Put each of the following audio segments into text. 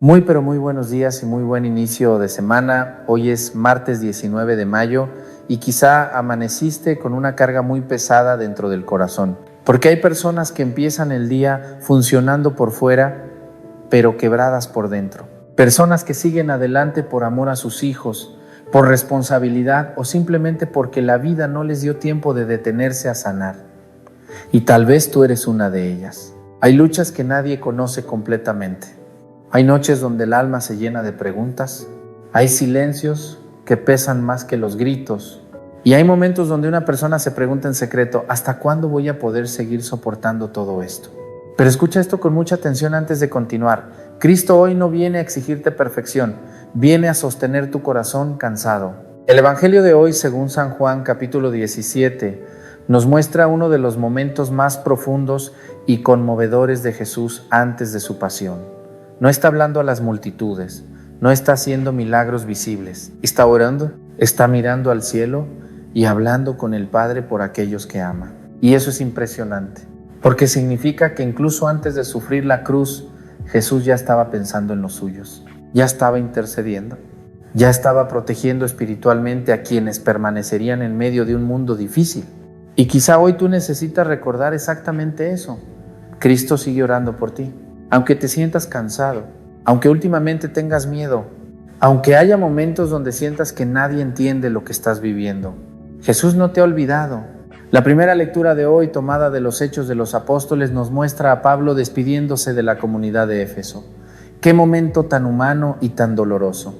Muy pero muy buenos días y muy buen inicio de semana. Hoy es martes 19 de mayo y quizá amaneciste con una carga muy pesada dentro del corazón. Porque hay personas que empiezan el día funcionando por fuera, pero quebradas por dentro. Personas que siguen adelante por amor a sus hijos, por responsabilidad o simplemente porque la vida no les dio tiempo de detenerse a sanar. Y tal vez tú eres una de ellas. Hay luchas que nadie conoce completamente. Hay noches donde el alma se llena de preguntas, hay silencios que pesan más que los gritos, y hay momentos donde una persona se pregunta en secreto, ¿hasta cuándo voy a poder seguir soportando todo esto? Pero escucha esto con mucha atención antes de continuar. Cristo hoy no viene a exigirte perfección, viene a sostener tu corazón cansado. El Evangelio de hoy, según San Juan, capítulo 17, nos muestra uno de los momentos más profundos y conmovedores de Jesús antes de su pasión. No está hablando a las multitudes, no está haciendo milagros visibles. Está orando, está mirando al cielo y hablando con el Padre por aquellos que ama. Y eso es impresionante, porque significa que incluso antes de sufrir la cruz, Jesús ya estaba pensando en los suyos, ya estaba intercediendo, ya estaba protegiendo espiritualmente a quienes permanecerían en medio de un mundo difícil. Y quizá hoy tú necesitas recordar exactamente eso. Cristo sigue orando por ti. Aunque te sientas cansado, aunque últimamente tengas miedo, aunque haya momentos donde sientas que nadie entiende lo que estás viviendo, Jesús no te ha olvidado. La primera lectura de hoy, tomada de los Hechos de los Apóstoles, nos muestra a Pablo despidiéndose de la comunidad de Éfeso. Qué momento tan humano y tan doloroso.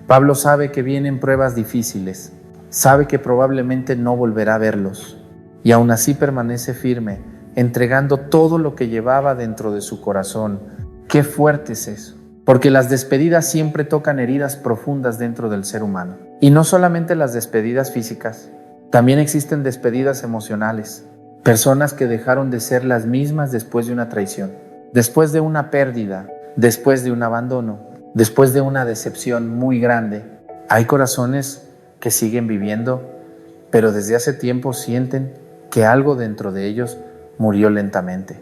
Pablo sabe que vienen pruebas difíciles, sabe que probablemente no volverá a verlos, y aún así permanece firme, entregando todo lo que llevaba dentro de su corazón. Qué fuerte es eso, porque las despedidas siempre tocan heridas profundas dentro del ser humano. Y no solamente las despedidas físicas, también existen despedidas emocionales. Personas que dejaron de ser las mismas después de una traición, después de una pérdida, después de un abandono, después de una decepción muy grande. Hay corazones que siguen viviendo, pero desde hace tiempo sienten que algo dentro de ellos murió lentamente.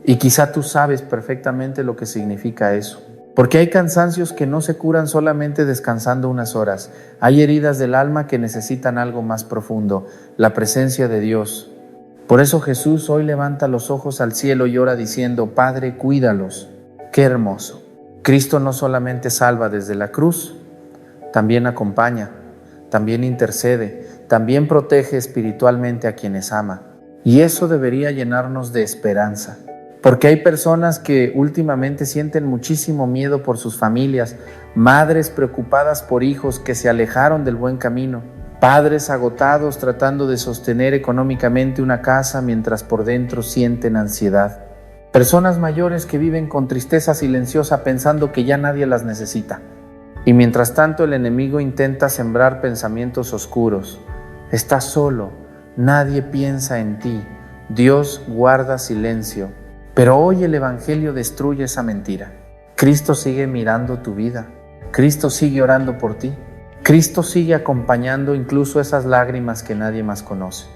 Y quizá tú sabes perfectamente lo que significa eso. Porque hay cansancios que no se curan solamente descansando unas horas. Hay heridas del alma que necesitan algo más profundo, la presencia de Dios. Por eso Jesús hoy levanta los ojos al cielo y ora diciendo, Padre, cuídalos. Qué hermoso. Cristo no solamente salva desde la cruz, también acompaña, también intercede, también protege espiritualmente a quienes ama. Y eso debería llenarnos de esperanza, porque hay personas que últimamente sienten muchísimo miedo por sus familias, madres preocupadas por hijos que se alejaron del buen camino, padres agotados tratando de sostener económicamente una casa mientras por dentro sienten ansiedad, personas mayores que viven con tristeza silenciosa pensando que ya nadie las necesita. Y mientras tanto el enemigo intenta sembrar pensamientos oscuros. Estás solo. Nadie piensa en ti, Dios guarda silencio. Pero hoy el Evangelio destruye esa mentira. Cristo sigue mirando tu vida, Cristo sigue orando por ti, Cristo sigue acompañando incluso esas lágrimas que nadie más conoce.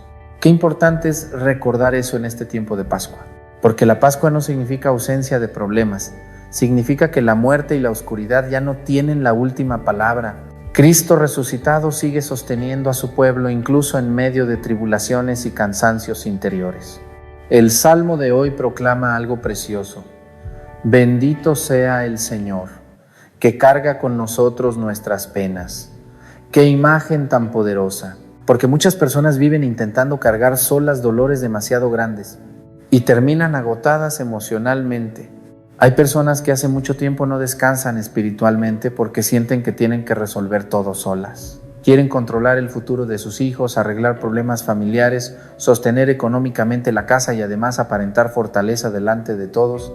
Qué importante es recordar eso en este tiempo de Pascua, porque la Pascua no significa ausencia de problemas, significa que la muerte y la oscuridad ya no tienen la última palabra. Cristo resucitado sigue sosteniendo a su pueblo incluso en medio de tribulaciones y cansancios interiores. El Salmo de hoy proclama algo precioso. Bendito sea el Señor, que carga con nosotros nuestras penas. Qué imagen tan poderosa, porque muchas personas viven intentando cargar solas dolores demasiado grandes y terminan agotadas emocionalmente. Hay personas que hace mucho tiempo no descansan espiritualmente porque sienten que tienen que resolver todo solas. Quieren controlar el futuro de sus hijos, arreglar problemas familiares, sostener económicamente la casa y además aparentar fortaleza delante de todos.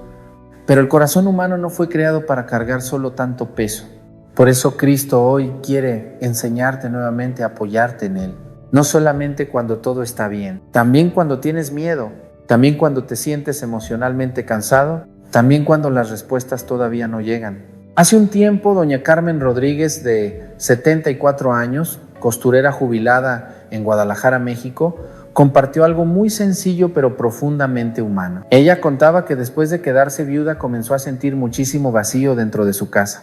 Pero el corazón humano no fue creado para cargar solo tanto peso. Por eso Cristo hoy quiere enseñarte nuevamente a apoyarte en Él. No solamente cuando todo está bien, también cuando tienes miedo, también cuando te sientes emocionalmente cansado, también cuando las respuestas todavía no llegan. Hace un tiempo, doña Carmen Rodríguez, de 74 años, costurera jubilada en Guadalajara, México, compartió algo muy sencillo pero profundamente humano. Ella contaba que después de quedarse viuda comenzó a sentir muchísimo vacío dentro de su casa.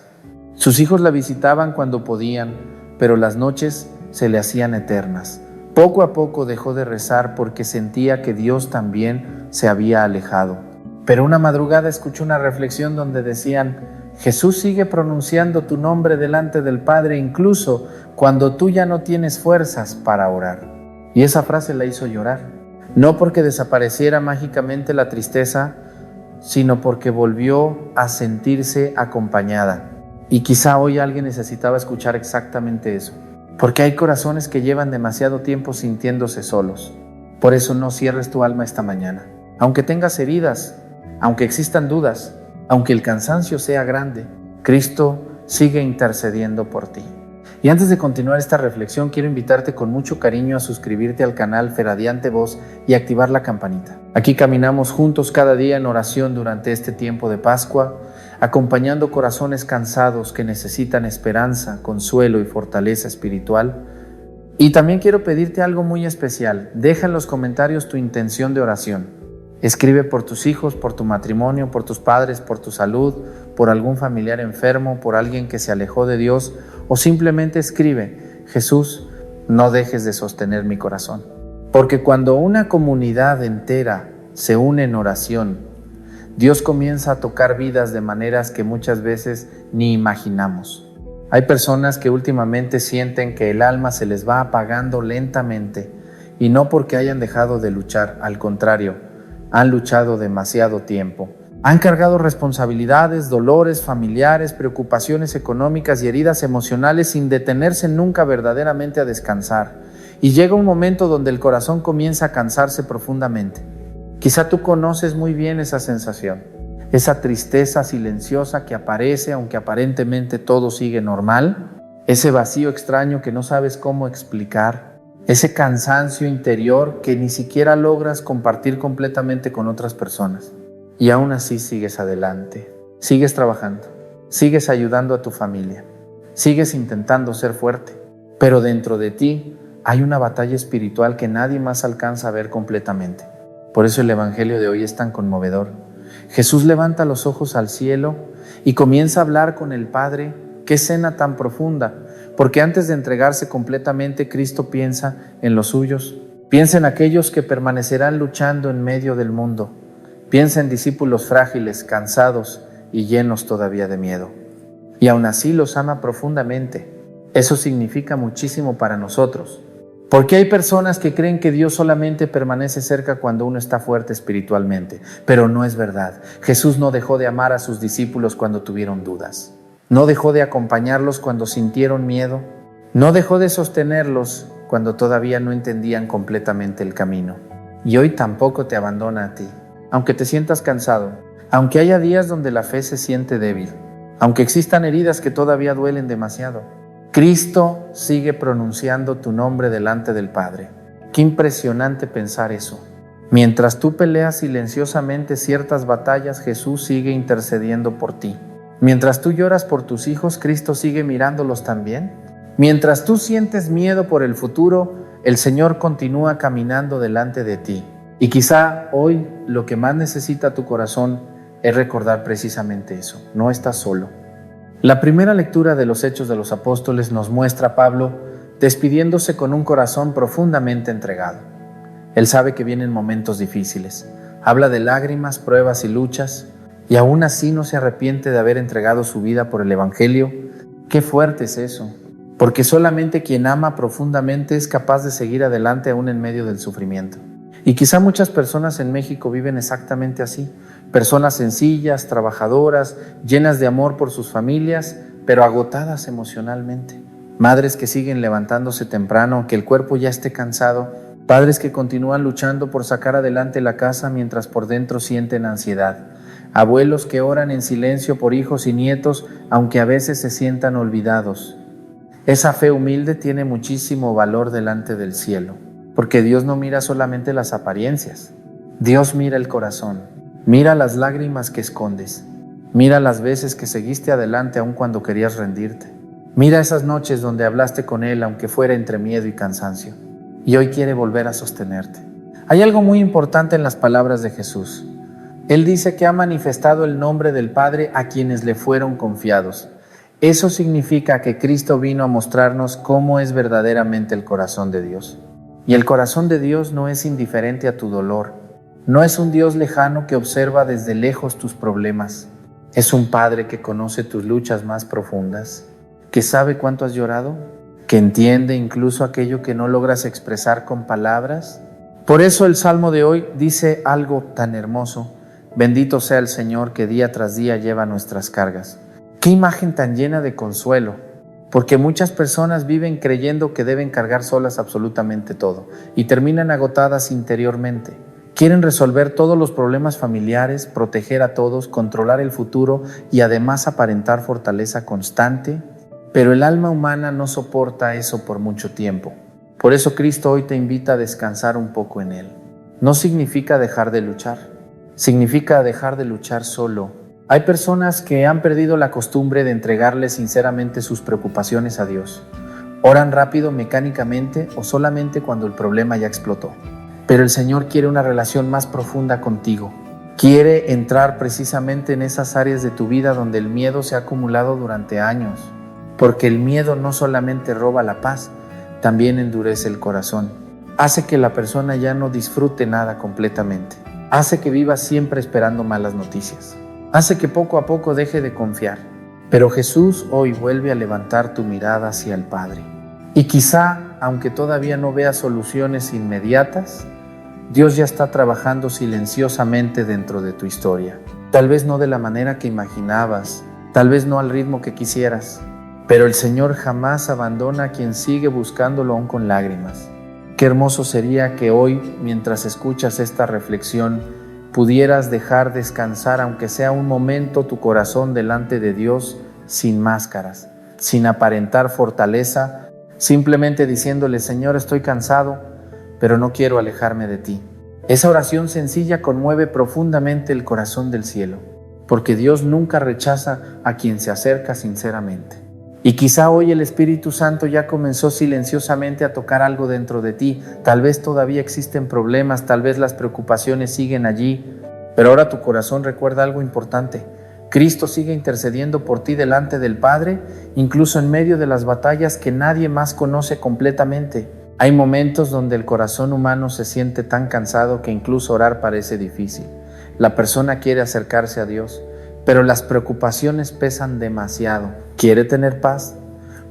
Sus hijos la visitaban cuando podían, pero las noches se le hacían eternas. Poco a poco dejó de rezar porque sentía que Dios también se había alejado. Pero una madrugada escuchó una reflexión donde decían: Jesús sigue pronunciando tu nombre delante del Padre incluso cuando tú ya no tienes fuerzas para orar. Y esa frase la hizo llorar, no porque desapareciera mágicamente la tristeza, sino porque volvió a sentirse acompañada. Y quizá hoy alguien necesitaba escuchar exactamente eso, porque hay corazones que llevan demasiado tiempo sintiéndose solos. Por eso no cierres tu alma esta mañana. Aunque tengas heridas, aunque existan dudas, aunque el cansancio sea grande, Cristo sigue intercediendo por ti. Y antes de continuar esta reflexión, quiero invitarte con mucho cariño a suscribirte al canal Feradiante Voz y activar la campanita. Aquí caminamos juntos cada día en oración durante este tiempo de Pascua, acompañando corazones cansados que necesitan esperanza, consuelo y fortaleza espiritual. Y también quiero pedirte algo muy especial. Deja en los comentarios tu intención de oración. Escribe por tus hijos, por tu matrimonio, por tus padres, por tu salud, por algún familiar enfermo, por alguien que se alejó de Dios, o simplemente escribe: Jesús, no dejes de sostener mi corazón. Porque cuando una comunidad entera se une en oración, Dios comienza a tocar vidas de maneras que muchas veces ni imaginamos. Hay personas que últimamente sienten que el alma se les va apagando lentamente, y no porque hayan dejado de luchar, al contrario, han luchado demasiado tiempo. Han cargado responsabilidades, dolores familiares, preocupaciones económicas y heridas emocionales sin detenerse nunca verdaderamente a descansar. Y llega un momento donde el corazón comienza a cansarse profundamente. Quizá tú conoces muy bien esa sensación, esa tristeza silenciosa que aparece aunque aparentemente todo sigue normal, ese vacío extraño que no sabes cómo explicar, ese cansancio interior que ni siquiera logras compartir completamente con otras personas. Y aún así sigues adelante, sigues trabajando, sigues ayudando a tu familia, sigues intentando ser fuerte, pero dentro de ti hay una batalla espiritual que nadie más alcanza a ver completamente. Por eso el Evangelio de hoy es tan conmovedor. Jesús levanta los ojos al cielo y comienza a hablar con el Padre. ¡Qué escena tan profunda! Porque antes de entregarse completamente, Cristo piensa en los suyos, piensa en aquellos que permanecerán luchando en medio del mundo, piensa en discípulos frágiles, cansados y llenos todavía de miedo. Y aún así los ama profundamente. Eso significa muchísimo para nosotros, porque hay personas que creen que Dios solamente permanece cerca cuando uno está fuerte espiritualmente, pero no es verdad. Jesús no dejó de amar a sus discípulos cuando tuvieron dudas. No dejó de acompañarlos cuando sintieron miedo. No dejó de sostenerlos cuando todavía no entendían completamente el camino. Y hoy tampoco te abandona a ti. Aunque te sientas cansado, aunque haya días donde la fe se siente débil, aunque existan heridas que todavía duelen demasiado, Cristo sigue pronunciando tu nombre delante del Padre. Qué impresionante pensar eso. Mientras tú peleas silenciosamente ciertas batallas, Jesús sigue intercediendo por ti. Mientras tú lloras por tus hijos, Cristo sigue mirándolos también. Mientras tú sientes miedo por el futuro, el Señor continúa caminando delante de ti. Y quizá hoy lo que más necesita tu corazón es recordar precisamente eso. No estás solo. La primera lectura de los Hechos de los Apóstoles nos muestra a Pablo despidiéndose con un corazón profundamente entregado. Él sabe que vienen momentos difíciles. Habla de lágrimas, pruebas y luchas, y aún así no se arrepiente de haber entregado su vida por el Evangelio. Qué fuerte es eso, porque solamente quien ama profundamente es capaz de seguir adelante aún en medio del sufrimiento. Y quizá muchas personas en México viven exactamente así, personas sencillas, trabajadoras, llenas de amor por sus familias, pero agotadas emocionalmente. Madres que siguen levantándose temprano, aunque el cuerpo ya esté cansado. Padres que continúan luchando por sacar adelante la casa mientras por dentro sienten ansiedad. Abuelos que oran en silencio por hijos y nietos, aunque a veces se sientan olvidados. Esa fe humilde tiene muchísimo valor delante del cielo, porque Dios no mira solamente las apariencias. Dios mira el corazón, mira las lágrimas que escondes, mira las veces que seguiste adelante aun cuando querías rendirte. Mira esas noches donde hablaste con Él, aunque fuera entre miedo y cansancio. y hoy quiere volver a sostenerte. Hay algo muy importante en las palabras de Jesús. Él dice que ha manifestado el nombre del Padre a quienes le fueron confiados. Eso significa que Cristo vino a mostrarnos cómo es verdaderamente el corazón de Dios. Y el corazón de Dios no es indiferente a tu dolor. No es un Dios lejano que observa desde lejos tus problemas. Es un Padre que conoce tus luchas más profundas, que sabe cuánto has llorado, que entiende incluso aquello que no logras expresar con palabras. Por eso el Salmo de hoy dice algo tan hermoso: bendito sea el Señor que día tras día lleva nuestras cargas. Qué imagen tan llena de consuelo, porque muchas personas viven creyendo que deben cargar solas absolutamente todo y terminan agotadas interiormente. Quieren resolver todos los problemas familiares, proteger a todos, controlar el futuro y además aparentar fortaleza constante, pero el alma humana no soporta eso por mucho tiempo. Por eso Cristo hoy te invita a descansar un poco en Él. No significa dejar de luchar, significa dejar de luchar solo. Hay personas que han perdido la costumbre de entregarle sinceramente sus preocupaciones a Dios. Oran rápido, mecánicamente o solamente cuando el problema ya explotó. Pero el Señor quiere una relación más profunda contigo. Quiere entrar precisamente en esas áreas de tu vida donde el miedo se ha acumulado durante años. Porque el miedo no solamente roba la paz, también endurece el corazón. Hace que la persona ya no disfrute nada completamente. Hace que viva siempre esperando malas noticias. Hace que poco a poco deje de confiar. Pero Jesús hoy vuelve a levantar tu mirada hacia el Padre. Y quizá, aunque todavía no veas soluciones inmediatas, Dios ya está trabajando silenciosamente dentro de tu historia. Tal vez no de la manera que imaginabas, tal vez no al ritmo que quisieras, pero el Señor jamás abandona a quien sigue buscándolo aún con lágrimas. Qué hermoso sería que hoy, mientras escuchas esta reflexión, pudieras dejar descansar, aunque sea un momento, tu corazón delante de Dios sin máscaras, sin aparentar fortaleza, simplemente diciéndole: Señor, estoy cansado, pero no quiero alejarme de ti. Esa oración sencilla conmueve profundamente el corazón del cielo, porque Dios nunca rechaza a quien se acerca sinceramente. Y quizá hoy el Espíritu Santo ya comenzó silenciosamente a tocar algo dentro de ti. Tal vez todavía existen problemas, tal vez las preocupaciones siguen allí, pero ahora tu corazón recuerda algo importante. Cristo sigue intercediendo por ti delante del Padre, incluso en medio de las batallas que nadie más conoce completamente. Hay momentos donde el corazón humano se siente tan cansado que incluso orar parece difícil. La persona quiere acercarse a Dios, pero las preocupaciones pesan demasiado. Quiere tener paz,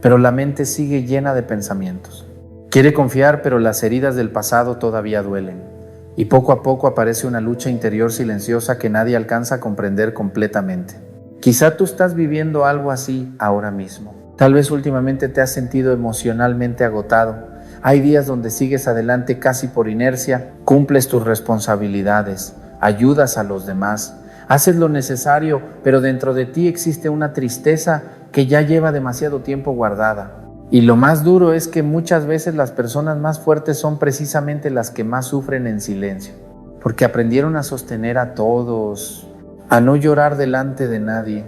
pero la mente sigue llena de pensamientos. Quiere confiar, pero las heridas del pasado todavía duelen. Y poco a poco aparece una lucha interior silenciosa que nadie alcanza a comprender completamente. Quizá tú estás viviendo algo así ahora mismo. Tal vez últimamente te has sentido emocionalmente agotado. Hay días donde sigues adelante casi por inercia, cumples tus responsabilidades, ayudas a los demás, haces lo necesario, pero dentro de ti existe una tristeza que ya lleva demasiado tiempo guardada. Y lo más duro es que muchas veces las personas más fuertes son precisamente las que más sufren en silencio, porque aprendieron a sostener a todos, a no llorar delante de nadie,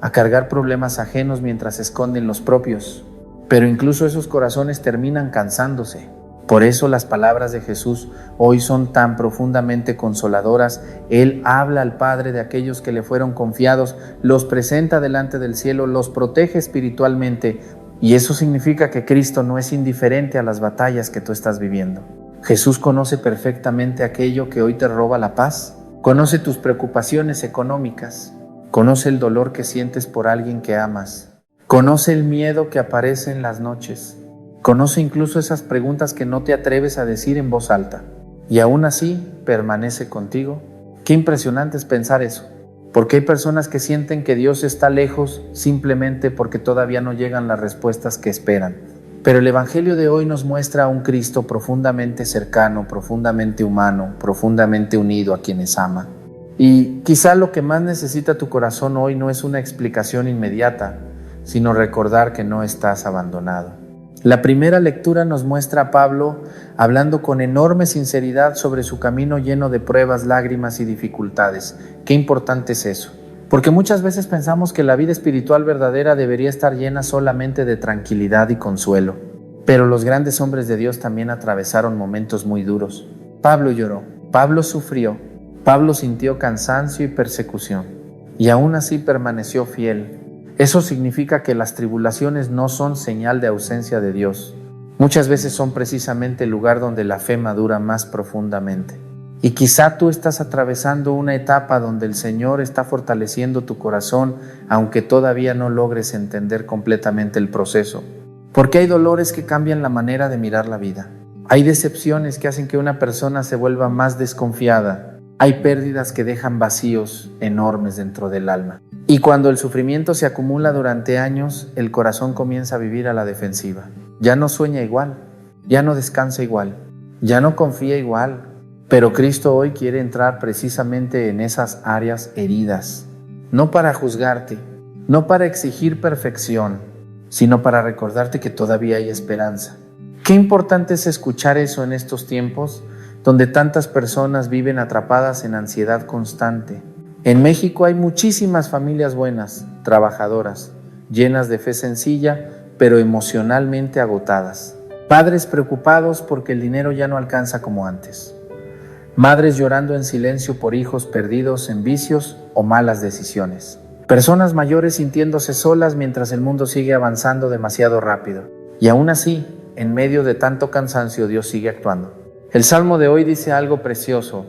a cargar problemas ajenos mientras esconden los propios. Pero incluso esos corazones terminan cansándose. Por eso las palabras de Jesús hoy son tan profundamente consoladoras. Él habla al Padre de aquellos que le fueron confiados, los presenta delante del cielo, los protege espiritualmente. Y eso significa que Cristo no es indiferente a las batallas que tú estás viviendo. Jesús conoce perfectamente aquello que hoy te roba la paz. Conoce tus preocupaciones económicas. Conoce el dolor que sientes por alguien que amas. Conoce el miedo que aparece en las noches. Conoce incluso esas preguntas que no te atreves a decir en voz alta. Y aún así permanece contigo. Qué impresionante es pensar eso. Porque hay personas que sienten que Dios está lejos simplemente porque todavía no llegan las respuestas que esperan. Pero el Evangelio de hoy nos muestra a un Cristo profundamente cercano, profundamente humano, profundamente unido a quienes ama. Y quizá lo que más necesita tu corazón hoy no es una explicación inmediata, sino recordar que no estás abandonado. La primera lectura nos muestra a Pablo hablando con enorme sinceridad sobre su camino lleno de pruebas, lágrimas y dificultades. Qué importante es eso, porque muchas veces pensamos que la vida espiritual verdadera debería estar llena solamente de tranquilidad y consuelo. Pero los grandes hombres de Dios también atravesaron momentos muy duros. Pablo lloró, Pablo sufrió, Pablo sintió cansancio y persecución, y aún así permaneció fiel. Eso significa que las tribulaciones no son señal de ausencia de Dios. Muchas veces son precisamente el lugar donde la fe madura más profundamente. Y quizá tú estás atravesando una etapa donde el Señor está fortaleciendo tu corazón, aunque todavía no logres entender completamente el proceso. Porque hay dolores que cambian la manera de mirar la vida. Hay decepciones que hacen que una persona se vuelva más desconfiada. Hay pérdidas que dejan vacíos enormes dentro del alma. Y cuando el sufrimiento se acumula durante años, el corazón comienza a vivir a la defensiva. Ya no sueña igual, ya no descansa igual, ya no confía igual. Pero Cristo hoy quiere entrar precisamente en esas áreas heridas, no para juzgarte, no para exigir perfección, sino para recordarte que todavía hay esperanza. Qué importante es escuchar eso en estos tiempos, donde tantas personas viven atrapadas en ansiedad constante. En México hay muchísimas familias buenas, trabajadoras, llenas de fe sencilla, pero emocionalmente agotadas. Padres preocupados porque el dinero ya no alcanza como antes. Madres llorando en silencio por hijos perdidos en vicios o malas decisiones. Personas mayores sintiéndose solas mientras el mundo sigue avanzando demasiado rápido. Y aún así, en medio de tanto cansancio, Dios sigue actuando. El Salmo de hoy dice algo precioso.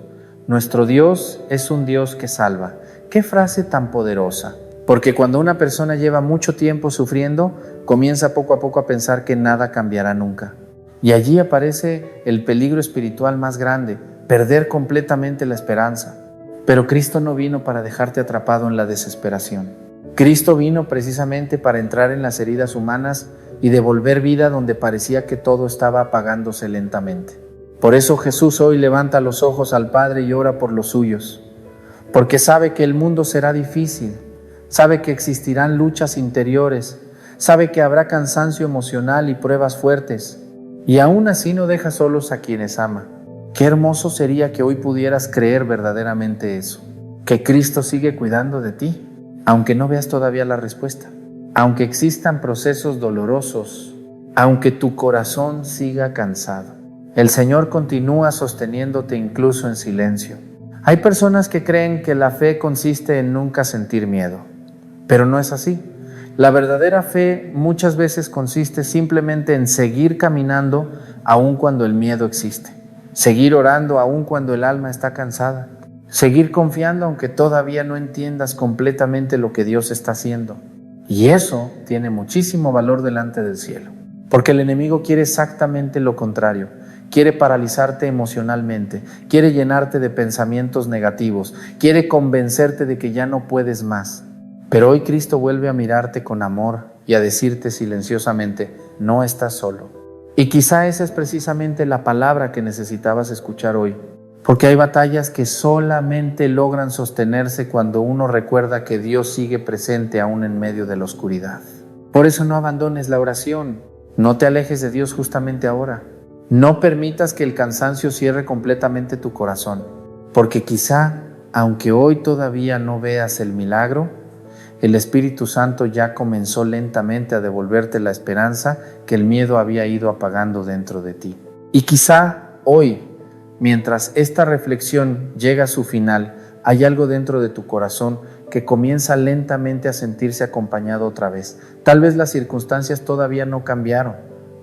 Nuestro Dios es un Dios que salva. ¡Qué frase tan poderosa! Porque cuando una persona lleva mucho tiempo sufriendo, comienza poco a poco a pensar que nada cambiará nunca. Y allí aparece el peligro espiritual más grande, perder completamente la esperanza. Pero Cristo no vino para dejarte atrapado en la desesperación. Cristo vino precisamente para entrar en las heridas humanas y devolver vida donde parecía que todo estaba apagándose lentamente. Por eso Jesús hoy levanta los ojos al Padre y ora por los suyos, porque sabe que el mundo será difícil, sabe que existirán luchas interiores, sabe que habrá cansancio emocional y pruebas fuertes, y aún así no deja solos a quienes ama. Qué hermoso sería que hoy pudieras creer verdaderamente eso, que Cristo sigue cuidando de ti, aunque no veas todavía la respuesta, aunque existan procesos dolorosos, aunque tu corazón siga cansado. El Señor continúa sosteniéndote incluso en silencio. Hay personas que creen que la fe consiste en nunca sentir miedo, pero no es así. La verdadera fe muchas veces consiste simplemente en seguir caminando aun cuando el miedo existe. Seguir orando aun cuando el alma está cansada. Seguir confiando aunque todavía no entiendas completamente lo que Dios está haciendo. Y eso tiene muchísimo valor delante del cielo. Porque el enemigo quiere exactamente lo contrario. Quiere paralizarte emocionalmente. Quiere llenarte de pensamientos negativos. Quiere convencerte de que ya no puedes más. Pero hoy Cristo vuelve a mirarte con amor y a decirte silenciosamente, no estás solo. Y quizá esa es precisamente la palabra que necesitabas escuchar hoy, porque hay batallas que solamente logran sostenerse cuando uno recuerda que Dios sigue presente aún en medio de la oscuridad. Por eso no abandones la oración, no te alejes de Dios justamente ahora. No permitas que el cansancio cierre completamente tu corazón, porque quizá, aunque hoy todavía no veas el milagro, el Espíritu Santo ya comenzó lentamente a devolverte la esperanza que el miedo había ido apagando dentro de ti. Y quizá hoy, mientras esta reflexión llega a su final, hay algo dentro de tu corazón que comienza lentamente a sentirse acompañado otra vez. Tal vez las circunstancias todavía no cambiaron.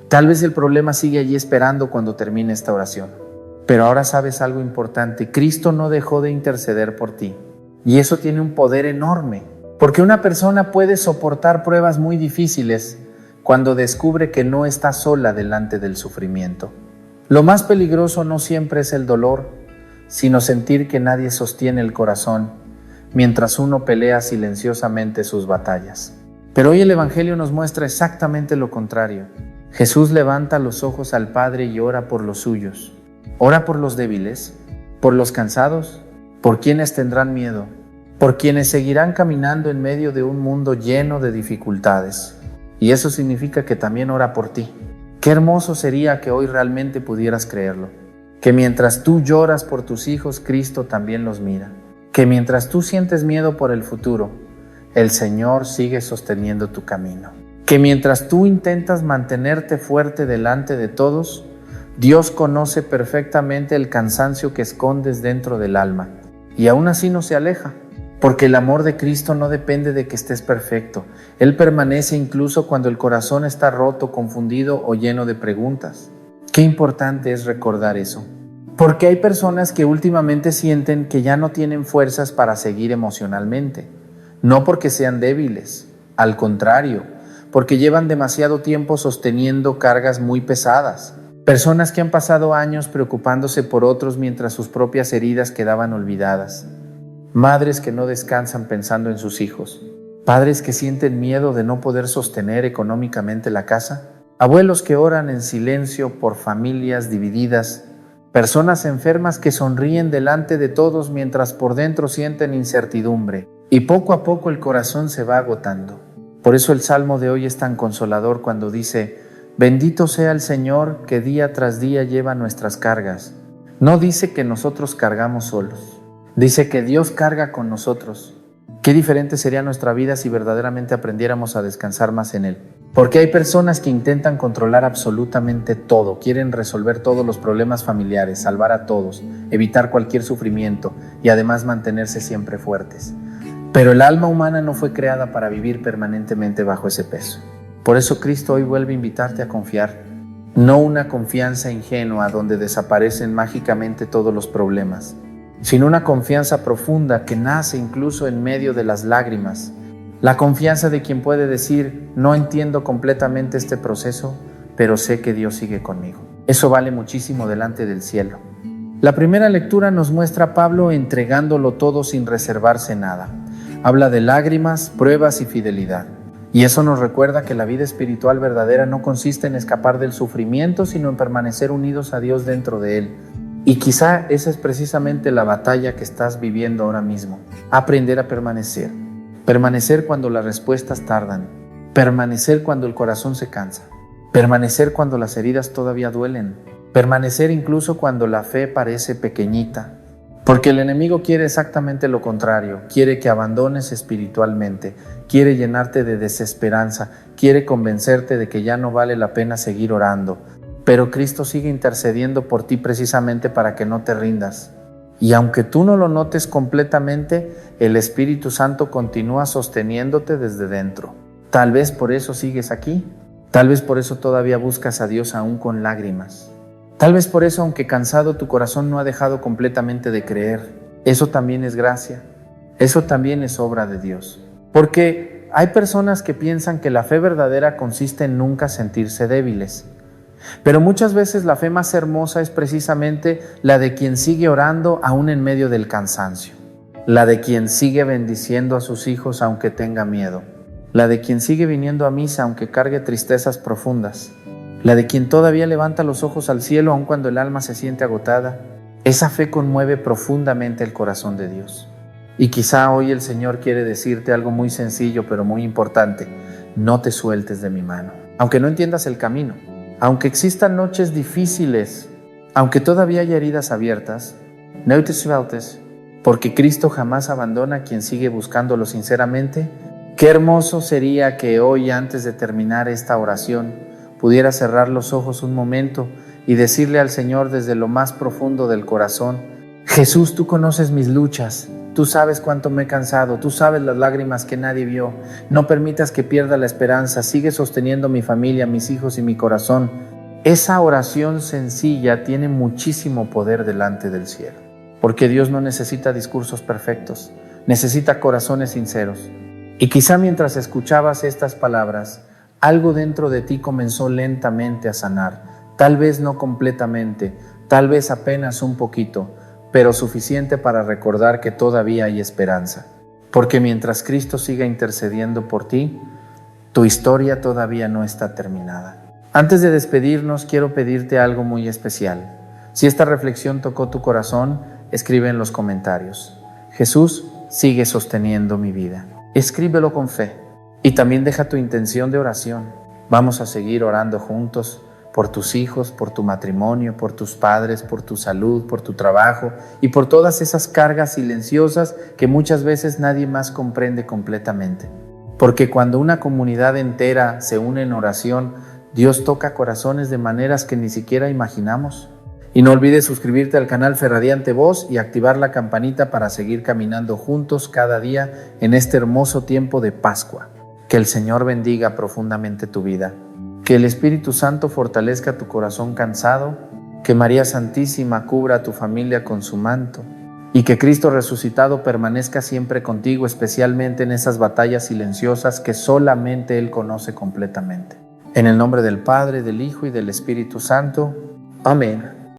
Tal vez el problema sigue allí esperando cuando termine esta oración. Pero ahora sabes algo importante. Cristo no dejó de interceder por ti. Y eso tiene un poder enorme. Porque una persona puede soportar pruebas muy difíciles cuando descubre que no está sola delante del sufrimiento. Lo más peligroso no siempre es el dolor, sino sentir que nadie sostiene el corazón mientras uno pelea silenciosamente sus batallas. Pero hoy el Evangelio nos muestra exactamente lo contrario. Jesús levanta los ojos al Padre y ora por los suyos. Ora por los débiles, por los cansados, por quienes tendrán miedo, por quienes seguirán caminando en medio de un mundo lleno de dificultades. Y eso significa que también ora por ti. Qué hermoso sería que hoy realmente pudieras creerlo. Que mientras tú lloras por tus hijos, Cristo también los mira. Que mientras tú sientes miedo por el futuro, el Señor sigue sosteniendo tu camino. que mientras tú intentas mantenerte fuerte delante de todos, Dios conoce perfectamente el cansancio que escondes dentro del alma y aún así no se aleja, porque el amor de Cristo no depende de que estés perfecto. Él permanece incluso cuando el corazón está roto, confundido o lleno de preguntas. Qué importante es recordar eso, porque hay personas que últimamente sienten que ya no tienen fuerzas para seguir emocionalmente, no porque sean débiles, al contrario, porque llevan demasiado tiempo sosteniendo cargas muy pesadas. Personas que han pasado años preocupándose por otros mientras sus propias heridas quedaban olvidadas. Madres que no descansan pensando en sus hijos. Padres que sienten miedo de no poder sostener económicamente la casa. Abuelos que oran en silencio por familias divididas. Personas enfermas que sonríen delante de todos mientras por dentro sienten incertidumbre. Y poco a poco el corazón se va agotando. Por eso el Salmo de hoy es tan consolador cuando dice: bendito sea el Señor que día tras día lleva nuestras cargas. No dice que nosotros cargamos solos, dice que Dios carga con nosotros. Qué diferente sería nuestra vida si verdaderamente aprendiéramos a descansar más en Él. Porque hay personas que intentan controlar absolutamente todo, quieren resolver todos los problemas familiares, salvar a todos, evitar cualquier sufrimiento y además mantenerse siempre fuertes. Pero el alma humana no fue creada para vivir permanentemente bajo ese peso. Por eso Cristo hoy vuelve a invitarte a confiar, no una confianza ingenua donde desaparecen mágicamente todos los problemas, sino una confianza profunda que nace incluso en medio de las lágrimas. La confianza de quien puede decir: no entiendo completamente este proceso, pero sé que Dios sigue conmigo. Eso vale muchísimo delante del cielo. La primera lectura nos muestra a Pablo entregándolo todo sin reservarse nada. Habla de lágrimas, pruebas y fidelidad. Y eso nos recuerda que la vida espiritual verdadera no consiste en escapar del sufrimiento, sino en permanecer unidos a Dios dentro de Él. Y quizá esa es precisamente la batalla que estás viviendo ahora mismo. Aprender a permanecer. Permanecer cuando las respuestas tardan. Permanecer cuando el corazón se cansa. Permanecer cuando las heridas todavía duelen. Permanecer incluso cuando la fe parece pequeñita. Porque el enemigo quiere exactamente lo contrario. Quiere que abandones espiritualmente. Quiere llenarte de desesperanza. Quiere convencerte de que ya no vale la pena seguir orando. Pero Cristo sigue intercediendo por ti precisamente para que no te rindas. Y aunque tú no lo notes completamente, el Espíritu Santo continúa sosteniéndote desde dentro. Tal vez por eso sigues aquí. Tal vez por eso todavía buscas a Dios aún con lágrimas. Tal vez por eso, aunque cansado, tu corazón no ha dejado completamente de creer. Eso también es gracia. Eso también es obra de Dios. Porque hay personas que piensan que la fe verdadera consiste en nunca sentirse débiles. Pero muchas veces la fe más hermosa es precisamente la de quien sigue orando aún en medio del cansancio. La de quien sigue bendiciendo a sus hijos aunque tenga miedo. La de quien sigue viniendo a misa aunque cargue tristezas profundas. La de quien todavía levanta los ojos al cielo aun cuando el alma se siente agotada. Esa fe conmueve profundamente el corazón de Dios. Y quizá hoy el Señor quiere decirte algo muy sencillo pero muy importante: no te sueltes de mi mano. Aunque no entiendas el camino, aunque existan noches difíciles, aunque todavía haya heridas abiertas, no te sueltes, porque Cristo jamás abandona a quien sigue buscándolo sinceramente. Qué hermoso sería que hoy, antes de terminar esta oración, pudiera cerrar los ojos un momento y decirle al Señor desde lo más profundo del corazón: Jesús, tú conoces mis luchas, tú sabes cuánto me he cansado, tú sabes las lágrimas que nadie vio. No permitas que pierda la esperanza, sigue sosteniendo mi familia, mis hijos y mi corazón. Esa oración sencilla tiene muchísimo poder delante del cielo, porque Dios no necesita discursos perfectos, necesita corazones sinceros. Y quizá mientras escuchabas estas palabras, algo dentro de ti comenzó lentamente a sanar, tal vez no completamente, tal vez apenas un poquito, pero suficiente para recordar que todavía hay esperanza. Porque mientras Cristo siga intercediendo por ti, tu historia todavía no está terminada. Antes de despedirnos, quiero pedirte algo muy especial. Si esta reflexión tocó tu corazón, escribe en los comentarios: Jesús sigue sosteniendo mi vida. Escríbelo con fe. Y también deja tu intención de oración. Vamos a seguir orando juntos por tus hijos, por tu matrimonio, por tus padres, por tu salud, por tu trabajo y por todas esas cargas silenciosas que muchas veces nadie más comprende completamente. Porque cuando una comunidad entera se une en oración, Dios toca corazones de maneras que ni siquiera imaginamos. Y no olvides suscribirte al canal Fe Radiante Voz y activar la campanita para seguir caminando juntos cada día en este hermoso tiempo de Pascua. Que el Señor bendiga profundamente tu vida. Que el Espíritu Santo fortalezca tu corazón cansado. Que María Santísima cubra a tu familia con su manto. Y que Cristo resucitado permanezca siempre contigo, especialmente en esas batallas silenciosas que solamente Él conoce completamente. En el nombre del Padre, del Hijo y del Espíritu Santo. Amén.